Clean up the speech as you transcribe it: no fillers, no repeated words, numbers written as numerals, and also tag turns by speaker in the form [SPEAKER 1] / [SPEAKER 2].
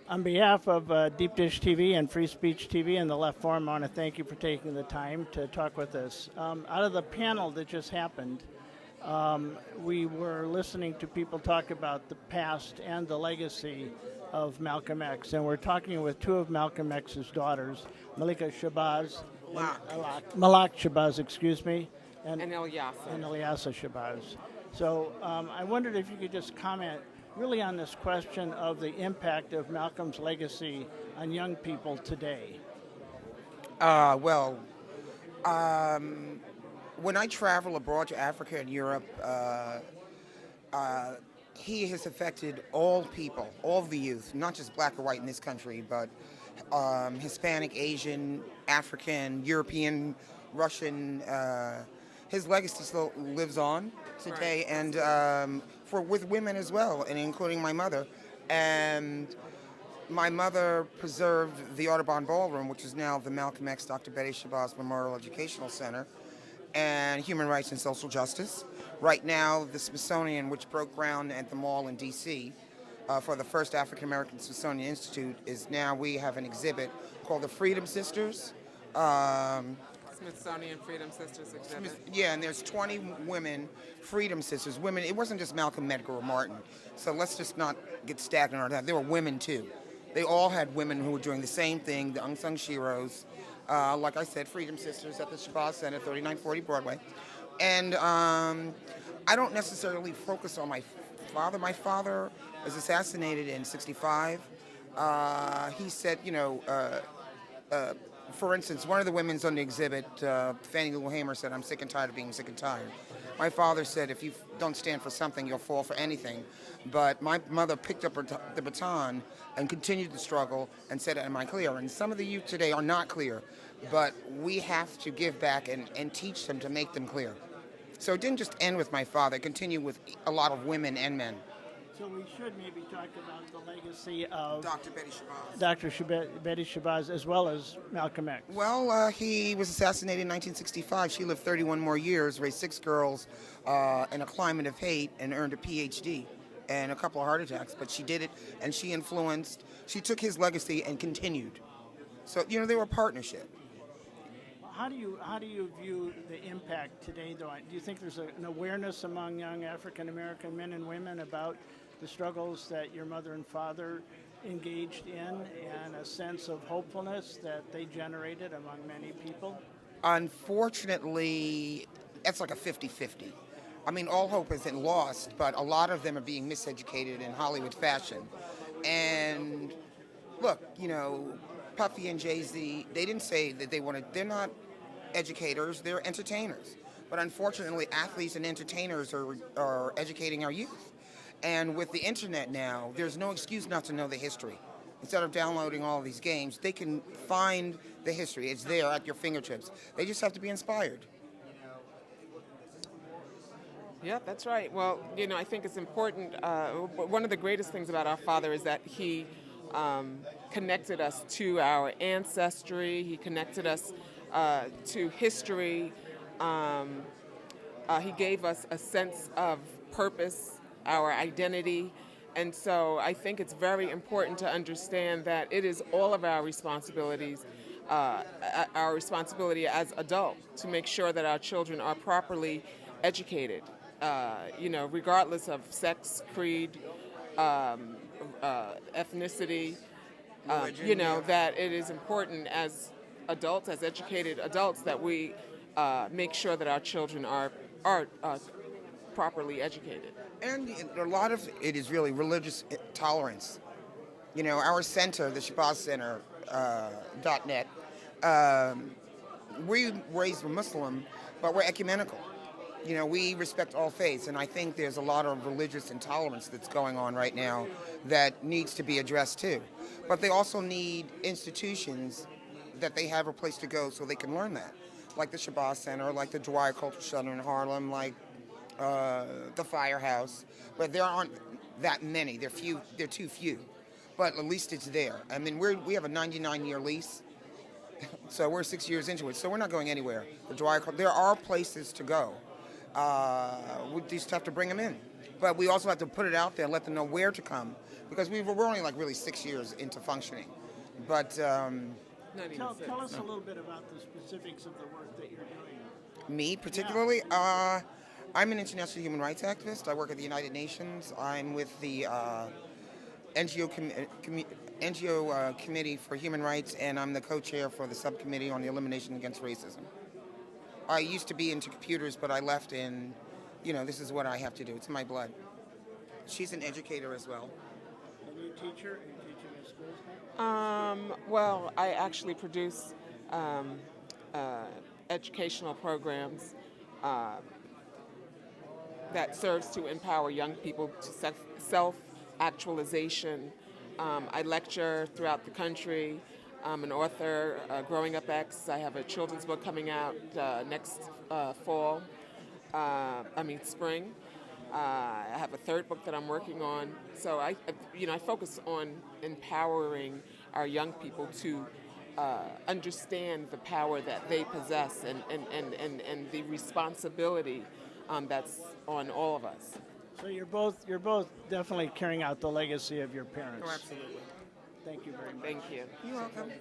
[SPEAKER 1] On behalf of Deep Dish TV and Free Speech TV and the Left Forum, I want to thank you for taking the time to talk with us. Out of the panel that just happened, we were listening to people talk about the past and the legacy of Malcolm X, and we're talking with two of Malcolm X's daughters, Malika Shabazz, Malaak Shabazz, excuse me,
[SPEAKER 2] And Ilyasha.
[SPEAKER 1] and Ilyasha Shabazz. So I wondered if you could just comment really on this question of the impact of Malcolm's legacy on young people today.
[SPEAKER 3] Well, when I travel abroad to Africa and Europe, he has affected all people, all the youth, not just black or white in this country, but Hispanic, Asian, African, European, Russian. His legacy still lives on today,
[SPEAKER 2] Right.
[SPEAKER 3] and with women as well, and including my mother. And my mother preserved the Audubon Ballroom, which is now the Malcolm X Dr. Betty Shabazz Memorial Educational Center, and Human Rights and Social Justice. Right now, the Smithsonian, which broke ground at the mall in D.C. For the first African American Smithsonian Institute, we have an exhibit called the Freedom Sisters.
[SPEAKER 2] Smithsonian Freedom Sisters exhibit.
[SPEAKER 3] Yeah, and there's 20 women, Freedom Sisters, women. It wasn't just Malcolm, Medgar, or Martin. So let's just not get stagnant on that. There were women too. They all had women who were doing the same thing, the unsung heroes. Like I said, Freedom Sisters at the Shabazz Center, 3940 Broadway. And I don't necessarily focus on my father. My father was assassinated in '65. He said, for instance, one of the women's on the exhibit, Fannie Lou Hamer, said, "I'm sick and tired of being sick and tired." My father said, "If you don't stand for something, you'll fall for anything." But my mother picked up the baton and continued the struggle and said, "Am I clear?" And some of the youth today are not clear, but we have to give back and teach them to make them clear. So it didn't just end with my father, it continued with a lot of women and men.
[SPEAKER 1] So we should maybe talk about the legacy of
[SPEAKER 3] Dr. Betty Shabazz.
[SPEAKER 1] Betty Shabazz as well as Malcolm X.
[SPEAKER 3] Well, he was assassinated in 1965. She lived 31 more years, raised 6 girls in a climate of hate, and earned a PhD and a couple of heart attacks. But she did it, and she took his legacy and continued. So, they were a partnership.
[SPEAKER 1] How do you view the impact today, though? Do you think there's an awareness among young African American men and women about the struggles that your mother and father engaged in, and a sense of hopefulness that they generated among many people?
[SPEAKER 3] Unfortunately, that's like a 50-50. I mean, all hope isn't lost, but a lot of them are being miseducated in Hollywood fashion. And look, Puffy and Jay-Z, they didn't say that they're not educators, they're entertainers. But unfortunately, athletes and entertainers are educating our youth. And with the internet now, there's no excuse not to know the history. Instead of downloading all these games, they can find the history. It's there at your fingertips. They just have to be inspired.
[SPEAKER 2] Yeah, that's right. Well, I think it's important. One of the greatest things about our father is that he connected us to our ancestry. He connected us to history. He gave us a sense of purpose, our identity. And so I think it's very important to understand that it is all of our responsibilities, our responsibility as adults, to make sure that our children are properly educated, regardless of sex, creed, ethnicity,
[SPEAKER 3] Religion,
[SPEAKER 2] that it is important as adults, as educated adults, that we make sure that our children are properly educated.
[SPEAKER 3] And a lot of it is really religious tolerance. Our center, the Shabazz Center, .net, we raised Muslim, but we're ecumenical. We respect all faiths, and I think there's a lot of religious intolerance that's going on right now that needs to be addressed too. But they also need institutions that they have a place to go so they can learn that, like the Shabazz Center, like the Dwyer Cultural Center in Harlem, like the Firehouse. But there aren't that many. They're too few. But at least it's there. I mean, we have a 99-year lease, so we're 6 years into it. So we're not going anywhere. There are places to go. We just have to bring them in. But we also have to put it out there and let them know where to come, because we're only like really 6 years into functioning. But
[SPEAKER 2] Not even
[SPEAKER 1] Tell,
[SPEAKER 2] six.
[SPEAKER 1] tell us a little bit about the specifics of the work that you're doing.
[SPEAKER 3] me particularly, I'm an international human rights activist. I work at the United Nations. I'm with the NGO Committee for Human Rights, and I'm the co-chair for the subcommittee on the elimination against racism. I used to be into computers, but I left, and this is what I have to do. It's in my blood. She's an educator as well.
[SPEAKER 1] And you teacher? Are you teaching at schools now?
[SPEAKER 2] Well, I actually produce educational programs that serves to empower young people to self-actualization. I lecture throughout the country. I'm an author, Growing Up X. I have a children's book coming out next spring. I have a third book that I'm working on. So I focus on empowering our young people to understand the power that they possess and the responsibility that's on all of us.
[SPEAKER 1] So you're both definitely carrying out the legacy of your parents.
[SPEAKER 3] Oh, absolutely.
[SPEAKER 1] Thank you very much.
[SPEAKER 2] Thank you.
[SPEAKER 3] You're welcome.